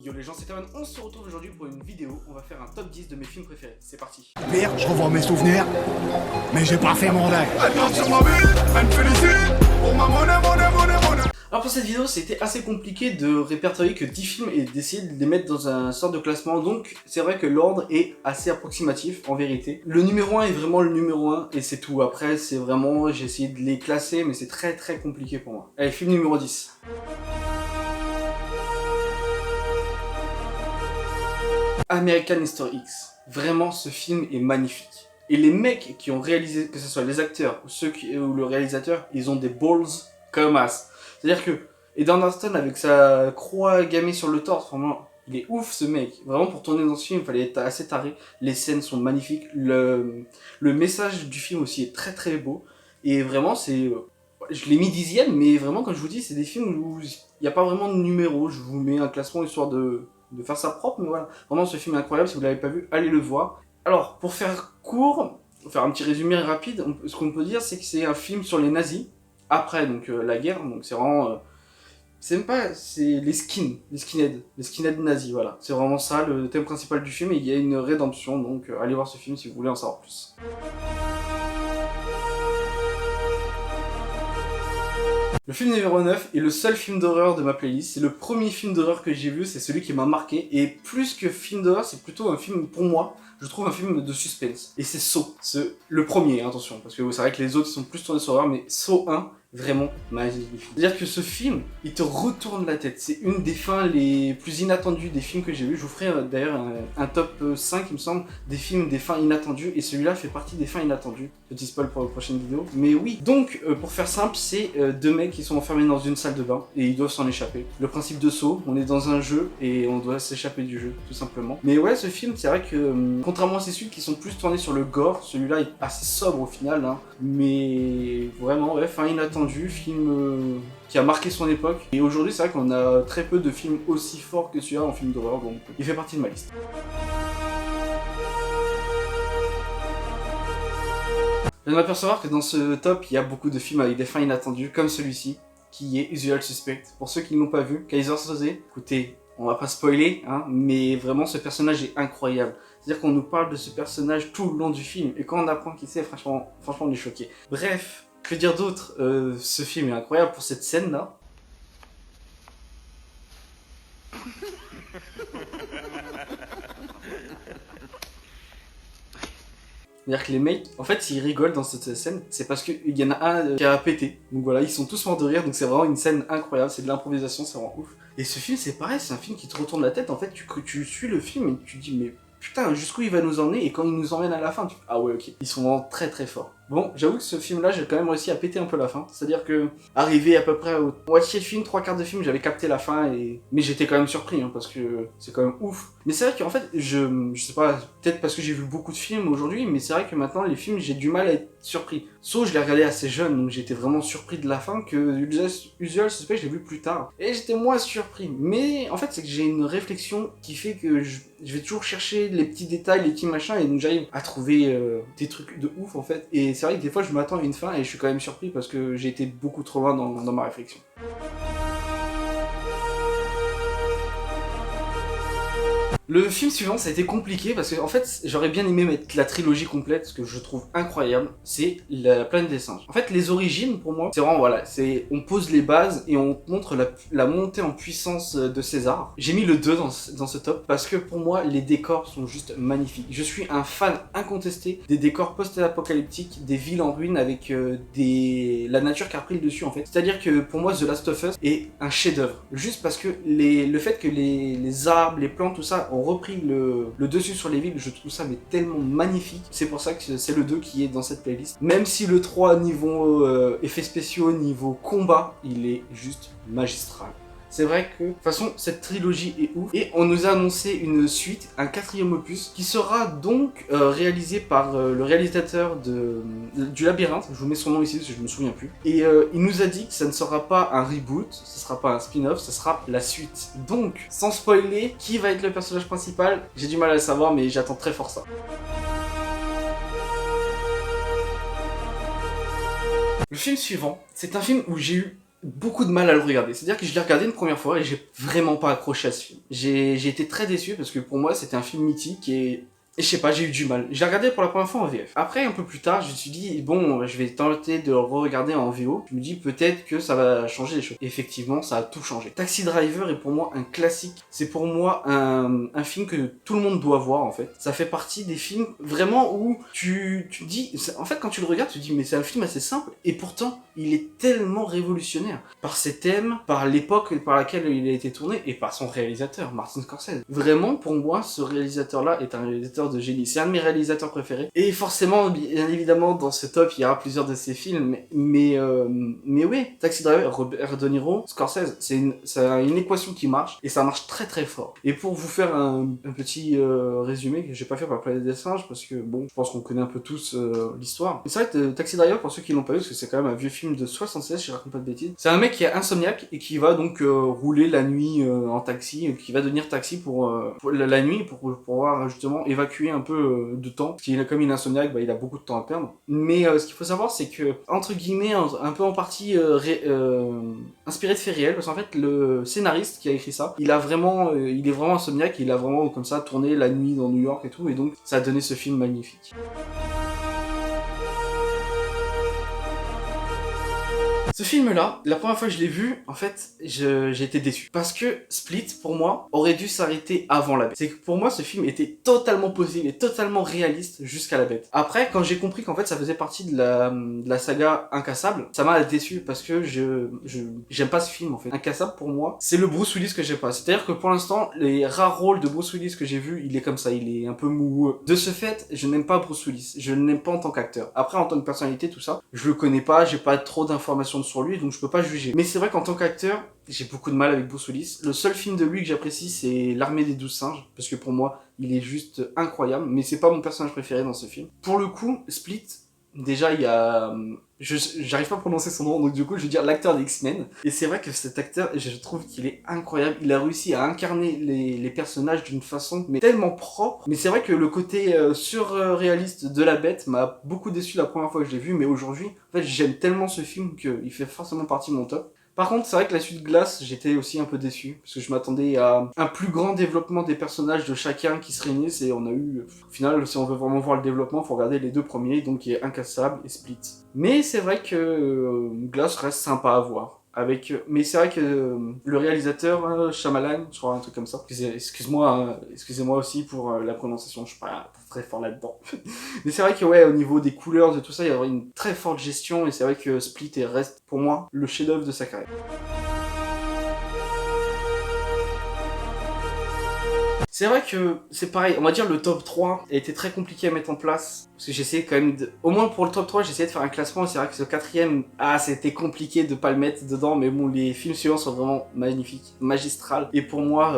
Yo les gens, c'est Taman, on se retrouve aujourd'hui pour une vidéo, on va faire un top 10 de mes films préférés, c'est parti. Pire, je revois mes souvenirs, mais j'ai pas fait mon deuil. Alors pour cette vidéo, c'était assez compliqué de répertorier que 10 films et d'essayer de les mettre dans un sorte de classement, donc c'est vrai que l'ordre est assez approximatif en vérité. Le numéro 1 est vraiment le numéro 1 et c'est tout, après c'est vraiment, j'ai essayé de les classer mais c'est très compliqué pour moi. Allez, film numéro 10. American History X. Vraiment, ce film est magnifique. Et les mecs qui ont réalisé, que ce soit les acteurs ou le réalisateur, ils ont des balls comme as. C'est-à-dire que Ed Anderson avec sa croix gammée sur le torse, vraiment, il est ouf ce mec. Vraiment, pour tourner dans ce film, il fallait être assez taré. Les scènes sont magnifiques. Le message du film aussi est très beau. Et vraiment, c'est... je l'ai mis 10e, mais vraiment, comme je vous dis, c'est des films où il n'y a pas vraiment de numéro. Je vous mets un classement histoire de faire ça propre, mais voilà. Vraiment, ce film est incroyable. Si vous ne l'avez pas vu, allez le voir. Alors, pour faire court, pour faire un petit résumé rapide, ce qu'on peut dire, c'est que c'est un film sur les nazis. Après, donc, la guerre. Donc, c'est vraiment... c'est même pas... C'est les skinheads. Les skinheads nazis, voilà. C'est vraiment ça, le thème principal du film. Et il y a une rédemption. Donc, allez voir ce film si vous voulez en savoir plus. Le film numéro 9 est le seul film d'horreur de ma playlist. C'est le premier film d'horreur que j'ai vu, c'est celui qui m'a marqué. Et plus que film d'horreur, c'est plutôt un film, pour moi, je trouve un film de suspense. Et c'est Saw. Le premier, attention, parce que c'est vrai que les autres ils sont plus tournés sur l'horreur, mais Saw 1, vraiment magnifique. C'est-à-dire que ce film, il te retourne la tête. C'est une des fins les plus inattendues des films que j'ai vus. Je vous ferai d'ailleurs un top 5, il me semble, des films, des fins inattendues. Et celui-là fait partie des fins inattendues. Petit spoil pour la prochaine vidéo. Mais oui, donc, pour faire simple, c'est deux mecs qui sont enfermés dans une salle de bain et ils doivent s'en échapper. Le principe de Saw, on est dans un jeu et on doit s'échapper du jeu, tout simplement. Mais ouais, ce film, c'est vrai que, contrairement à ces suites qui sont plus tournés sur le gore, celui-là est assez sobre au final, hein. Mais vraiment, ouais, fin inattendue, film qui a marqué son époque. Et aujourd'hui, c'est vrai qu'on a très peu de films aussi forts que celui-là en film d'horreur, donc il fait partie de ma liste. Je viens de m'apercevoir que dans ce top, il y a beaucoup de films avec des fins inattendues, comme celui-ci, qui est Usual Suspect. Pour ceux qui ne l'ont pas vu, Kaiser Soze, écoutez, on va pas spoiler, hein, mais vraiment ce personnage est incroyable. C'est-à-dire qu'on nous parle de ce personnage tout le long du film, et quand on apprend qui c'est, franchement on est choqué. Bref, que dire d'autre, ce film est incroyable pour cette scène-là. C'est-à-dire que les mecs, en fait, s'ils rigolent dans cette scène, c'est parce qu'il y en a un qui a pété. Donc voilà, ils sont tous morts de rire, donc c'est vraiment une scène incroyable, c'est de l'improvisation, c'est vraiment ouf. Et ce film, c'est pareil, c'est un film qui te retourne la tête, en fait, tu suis le film et tu te dis, mais putain, jusqu'où il va nous emmener, et quand il nous emmène à la fin, tu... ah ouais, ok, ils sont vraiment très forts. Bon, j'avoue que ce film-là, j'ai quand même réussi à péter un peu la fin. C'est-à-dire que, arrivé à peu près à moitié de film, 3/4 de film, j'avais capté la fin, mais j'étais quand même surpris, hein, parce que c'est quand même ouf. Mais c'est vrai qu'en fait, je sais pas, peut-être parce que j'ai vu beaucoup de films aujourd'hui, mais c'est vrai que maintenant, les films, j'ai du mal à être surpris. Sauf je l'ai regardé assez jeune, donc j'étais vraiment surpris de la fin, que Usual Suspect, je l'ai vu plus tard. Et j'étais moins surpris. Mais en fait, c'est que j'ai une réflexion qui fait que je vais toujours chercher les petits détails, les petits machins, et donc j'arrive à trouver des trucs de ouf, en fait. Et c'est vrai que des fois je m'attends à une fin et je suis quand même surpris parce que j'ai été beaucoup trop loin dans ma réflexion. Le film suivant, ça a été compliqué parce que en fait, j'aurais bien aimé mettre la trilogie complète, ce que je trouve incroyable, c'est La Planète des Singes. En fait, les origines, pour moi, c'est vraiment, voilà, on pose les bases et on montre la montée en puissance de César. J'ai mis le 2 dans ce top parce que pour moi, les décors sont juste magnifiques. Je suis un fan incontesté des décors post-apocalyptiques, des villes en ruine avec la nature qui a pris le dessus, en fait. C'est-à-dire que pour moi, The Last of Us est un chef-d'œuvre. Juste parce que le fait que les arbres, les plantes, tout ça, ont repris le dessus sur les villes, je trouve ça mais tellement magnifique. C'est pour ça que c'est le 2 qui est dans cette playlist. Même si le 3, niveau effets spéciaux, niveau combat, il est juste magistral. C'est vrai que, de toute façon, cette trilogie est ouf. Et on nous a annoncé une suite, un 4e opus, qui sera donc réalisé par le réalisateur du Labyrinthe. Je vous mets son nom ici, parce que je me souviens plus. Et il nous a dit que ça ne sera pas un reboot, ce sera pas un spin-off, ce sera la suite. Donc, sans spoiler, qui va être le personnage principal? J'ai du mal à le savoir, mais j'attends très fort ça. Le film suivant, c'est un film où j'ai eu beaucoup de mal à le regarder. C'est-à-dire que je l'ai regardé une première fois et j'ai vraiment pas accroché à ce film. J'ai été très déçu parce que pour moi c'était un film mythique et je sais pas, j'ai eu du mal. Je l'ai regardé pour la première fois en VF. Après, un peu plus tard, je me suis dit, bon, je vais tenter de le re-regarder en VO. Je me dis peut-être que ça va changer les choses. Et effectivement, ça a tout changé. Taxi Driver est pour moi un classique. C'est pour moi un film que tout le monde doit voir en fait. Ça fait partie des films vraiment où tu te dis, en fait quand tu le regardes, tu te dis mais c'est un film assez simple et pourtant il est tellement révolutionnaire par ses thèmes, par l'époque par laquelle il a été tourné et par son réalisateur, Martin Scorsese. Vraiment, pour moi, ce réalisateur-là est un réalisateur de génie. C'est un de mes réalisateurs préférés. Et forcément, bien évidemment, dans ce top, il y aura plusieurs de ses films. Mais oui, Taxi Driver, Robert De Niro, Scorsese, c'est une équation qui marche. Et ça marche très très fort. Et pour vous faire un petit résumé que j'ai pas fait par Planète des Singes, parce que bon, je pense qu'on connaît un peu tous l'histoire. C'est vrai que Taxi Driver, pour ceux qui l'ont pas vu, parce que c'est quand même un vieux film de 76, si je raconte pas de bêtises. C'est un mec qui est insomniaque et qui va donc rouler la nuit en taxi, qui va devenir taxi pour la nuit pour pouvoir justement évacuer un peu de temps. Parce qu'il comme il est insomniaque, bah, il a beaucoup de temps à perdre. Mais ce qu'il faut savoir, c'est que entre guillemets, un peu en partie inspiré de faits réels, parce qu'en fait le scénariste qui a écrit ça, il est vraiment insomniaque, il a vraiment comme ça tourné la nuit dans New York et tout, et donc ça a donné ce film magnifique. Ce film-là, la première fois que je l'ai vu, en fait, j'ai été déçu. Parce que Split, pour moi, aurait dû s'arrêter avant La Bête. C'est que pour moi, ce film était totalement possible et totalement réaliste jusqu'à La Bête. Après, quand j'ai compris qu'en fait, ça faisait partie de la saga Incassable, ça m'a déçu parce que j'aime pas ce film, en fait. Incassable, pour moi, c'est le Bruce Willis que j'aime pas. C'est-à-dire que pour l'instant, les rares rôles de Bruce Willis que j'ai vus, il est comme ça, il est un peu mou. De ce fait, je n'aime pas Bruce Willis. Je ne l'aime pas en tant qu'acteur. Après, en tant que personnalité, tout ça, je le connais pas, j'ai pas trop d'informations sur lui, donc je peux pas juger. Mais c'est vrai qu'en tant qu'acteur, j'ai beaucoup de mal avec Bruce Willis. Le seul film de lui que j'apprécie, c'est L'Armée des 12 singes, parce que pour moi, il est juste incroyable, mais c'est pas mon personnage préféré dans ce film. Pour le coup, Split, déjà, il y a... J'arrive pas à prononcer son nom, donc du coup, je vais dire l'acteur des X-Men. Et c'est vrai que cet acteur, je trouve qu'il est incroyable. Il a réussi à incarner les personnages d'une façon mais tellement propre. Mais c'est vrai que le côté surréaliste de La Bête m'a beaucoup déçu la première fois que je l'ai vu, mais aujourd'hui, en fait, j'aime tellement ce film qu'il fait forcément partie de mon top. Par contre, c'est vrai que la suite Glace, j'étais aussi un peu déçu, parce que je m'attendais à un plus grand développement des personnages de chacun qui se réunissent, et on a eu, au final, si on veut vraiment voir le développement, faut regarder les deux premiers, donc qui est Incassable et Split. Mais c'est vrai que Glace reste sympa à voir. Mais c'est vrai que le réalisateur, Shyamalan, je crois un truc comme ça. Excusez-moi aussi pour la prononciation, je suis pas très fort là-dedans. Mais c'est vrai que ouais, au niveau des couleurs et tout ça, il y a une très forte gestion et c'est vrai que Split reste pour moi le chef-d'œuvre de sa carrière. C'est vrai que c'est pareil, on va dire le top 3 a été très compliqué à mettre en place. Parce que j'essayais quand même au moins pour le top 3, j'essayais de faire un classement. Et c'est vrai que ce quatrième, c'était compliqué de pas le mettre dedans. Mais bon, les films suivants sont vraiment magnifiques, magistrales. Et pour moi,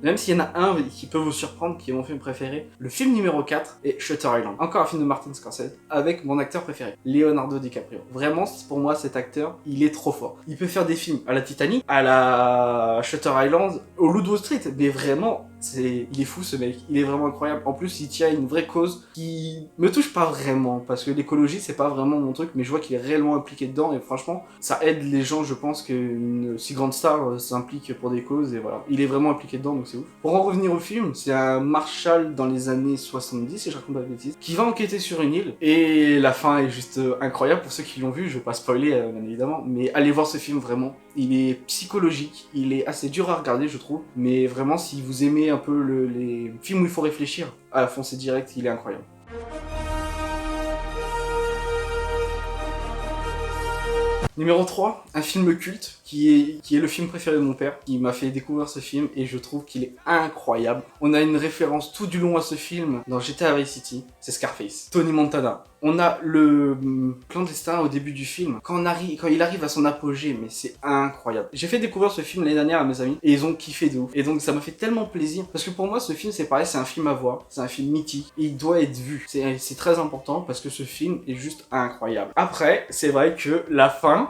même s'il y en a un qui peut vous surprendre, qui est mon film préféré, le film numéro 4 est Shutter Island. Encore un film de Martin Scorsese, avec mon acteur préféré, Leonardo DiCaprio. Vraiment, pour moi, cet acteur, il est trop fort. Il peut faire des films à la Titanic, à la Shutter Island, au Loup de Wall Street. Mais vraiment, il est fou ce mec, il est vraiment incroyable. En plus, il tient une vraie cause qui me touche pas vraiment, parce que l'écologie c'est pas vraiment mon truc, mais je vois qu'il est réellement impliqué dedans et franchement, ça aide les gens. Je pense qu'une si grande star s'implique pour des causes et voilà, il est vraiment impliqué dedans donc c'est ouf. Pour en revenir au film, c'est un marshal dans les années 70, si je raconte pas de bêtises, qui va enquêter sur une île et la fin est juste incroyable. Pour ceux qui l'ont vu, je vais pas spoiler bien évidemment, mais allez voir ce film vraiment. Il est psychologique, il est assez dur à regarder je trouve, mais vraiment si vous aimez un peu les films où il faut réfléchir, à foncez direct, il est incroyable. Numéro 3, un film culte qui est le film préféré de mon père, qui m'a fait découvrir ce film et je trouve qu'il est incroyable. On a une référence tout du long à ce film dans GTA Vice City, c'est Scarface, Tony Montana. On a le clandestin au début du film, quand il arrive à son apogée, mais c'est incroyable. J'ai fait découvrir ce film l'année dernière à mes amis et ils ont kiffé de ouf. Et donc ça m'a fait tellement plaisir parce que pour moi ce film c'est pareil, c'est un film à voir, c'est un film mythique et il doit être vu. C'est très important parce que ce film est juste incroyable. Après, c'est vrai que la fin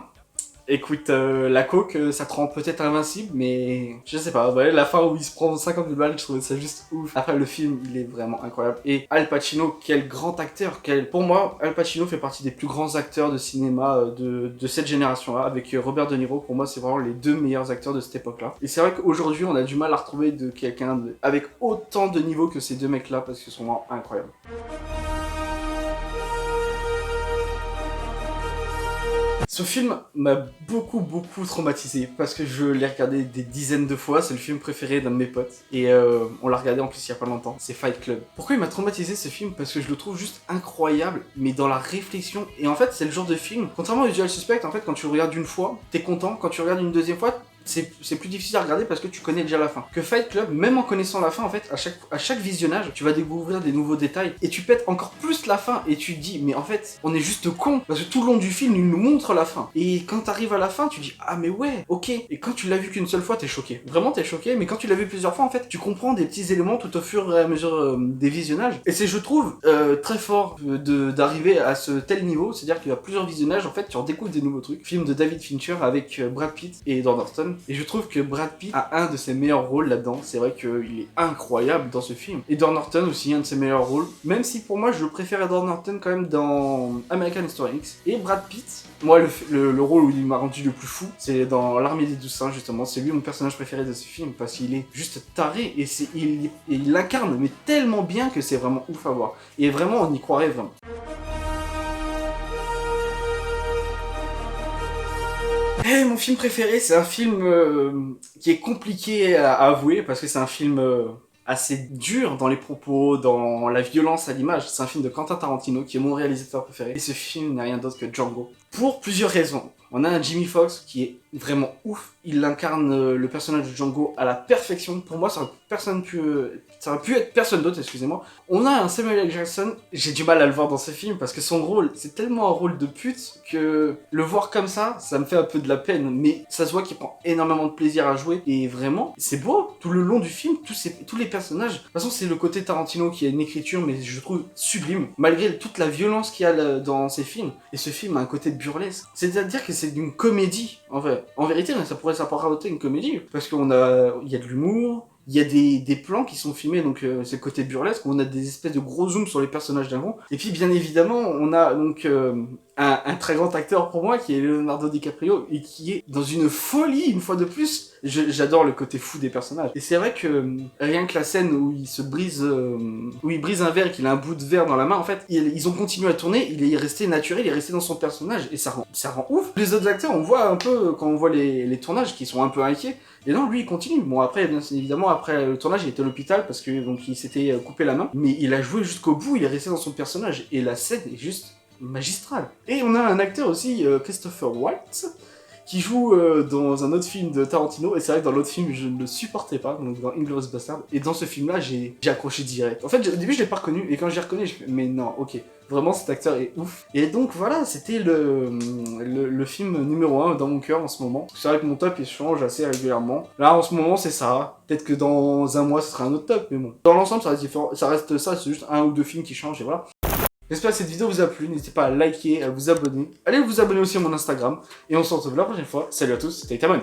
Écoute, la coke, ça te rend peut-être invincible, mais je sais pas. Ouais, la fin où il se prend 50 000 balles, je trouvais ça juste ouf. Après, le film, il est vraiment incroyable. Et Al Pacino, quel grand acteur. Pour moi, Al Pacino fait partie des plus grands acteurs de cinéma de cette génération-là. Avec Robert De Niro, pour moi, c'est vraiment les deux meilleurs acteurs de cette époque-là. Et c'est vrai qu'aujourd'hui, on a du mal à retrouver de quelqu'un avec autant de niveau que ces deux mecs-là, parce qu'ils sont vraiment incroyables. Ce film m'a beaucoup traumatisé parce que je l'ai regardé des dizaines de fois, c'est le film préféré d'un de mes potes et on l'a regardé en plus il y a pas longtemps, c'est Fight Club. Pourquoi il m'a traumatisé ce film? Parce que je le trouve juste incroyable, mais dans la réflexion, et en fait c'est le genre de film, contrairement à Usual Suspect, en fait quand tu le regardes une fois, t'es content, quand tu regardes une deuxième fois, c'est plus difficile à regarder parce que tu connais déjà la fin. Que Fight Club, même en connaissant la fin, en fait, à chaque visionnage, tu vas découvrir des nouveaux détails et tu pètes encore plus la fin et tu te dis, mais en fait, on est juste con parce que tout le long du film, il nous montre la fin. Et quand t'arrives à la fin, tu dis, ah mais ouais, ok. Et quand tu l'as vu qu'une seule fois, t'es choqué. Vraiment, t'es choqué, mais quand tu l'as vu plusieurs fois, en fait, tu comprends des petits éléments tout au fur et à mesure des visionnages. Et c'est, je trouve, très fort d'arriver à ce tel niveau, c'est-à-dire qu'il y a plusieurs visionnages, en fait, tu redécouvres des nouveaux trucs. Film de David Fincher avec Brad Pitt et Edward Norton. Et je trouve que Brad Pitt a un de ses meilleurs rôles là-dedans. C'est vrai qu'il est incroyable dans ce film. Edward Norton aussi, un de ses meilleurs rôles. Même si pour moi, je préfère Edward Norton quand même dans American History X. Et Brad Pitt, moi, le rôle où il m'a rendu le plus fou, c'est dans L'Armée des Douze Singes, justement. C'est lui mon personnage préféré de ce film parce qu'il est juste taré et il l'incarne, mais tellement bien que c'est vraiment ouf à voir. Et vraiment, on y croirait vraiment. Et mon film préféré, c'est un film qui est compliqué à avouer parce que c'est un film assez dur dans les propos, dans la violence à l'image. C'est un film de Quentin Tarantino qui est mon réalisateur préféré. Et ce film n'est rien d'autre que Django. Pour plusieurs raisons. On a un Jimmy Foxx qui est vraiment ouf. Il incarne le personnage de Django à la perfection. Pour moi, ça aurait pu être personne d'autre, excusez-moi. On a un Samuel L. Jackson, j'ai du mal à le voir dans ce film parce que son rôle, c'est tellement un rôle de pute que le voir comme ça me fait un peu de la peine. Mais ça se voit qu'il prend énormément de plaisir à jouer et vraiment, c'est beau. Tout le long du film, tous les personnages. De toute façon, c'est le côté Tarantino qui a une écriture, mais je trouve sublime. Malgré toute la violence qu'il y a dans ces films. Et ce film a un côté burlesque. C'est-à-dire que c'est d'une comédie, en fait. En vérité, ça pourrait s'apparenter à une comédie. Parce qu'il y a de l'humour, il y a des plans qui sont filmés, donc c'est le côté burlesque, où on a des espèces de gros zooms sur les personnages d'un coup. Et puis, bien évidemment, on a donc un très grand acteur pour moi, qui est Leonardo DiCaprio, et qui est dans une folie, une fois de plus. J'adore le côté fou des personnages. Et c'est vrai que rien que la scène où où il brise un verre et qu'il a un bout de verre dans la main, en fait, ils ont continué à tourner, il est resté naturel, il est resté dans son personnage, et ça rend ouf. Les autres acteurs, on voit un peu, quand on voit les tournages, qui sont un peu inquiets, et non, lui, il continue. Bon, après, bien évidemment, après le tournage, il était à l'hôpital, parce que donc il s'était coupé la main, mais il a joué jusqu'au bout, il est resté dans son personnage, et la scène est juste magistrale. Et on a un acteur aussi, Christopher Waltz, qui joue dans un autre film de Tarantino, et c'est vrai que dans l'autre film, je ne le supportais pas, donc dans Inglourious Basterds, et dans ce film-là, j'ai accroché direct. En fait, au début, je l'ai pas reconnu, et quand j'ai reconnu, je fais, mais non, ok, vraiment, cet acteur est ouf. Et donc, voilà, c'était le film numéro 1 dans mon cœur en ce moment. C'est vrai que mon top, il change assez régulièrement. Là, en ce moment, c'est ça. Peut-être que dans un mois, ce sera un autre top, mais bon. Dans l'ensemble, ça reste différent, c'est juste un ou deux films qui changent, et voilà. J'espère que cette vidéo vous a plu, n'hésitez pas à liker, à vous abonner. Allez vous abonner aussi à mon Instagram. Et on se retrouve la prochaine fois. Salut à tous, c'était Tamon.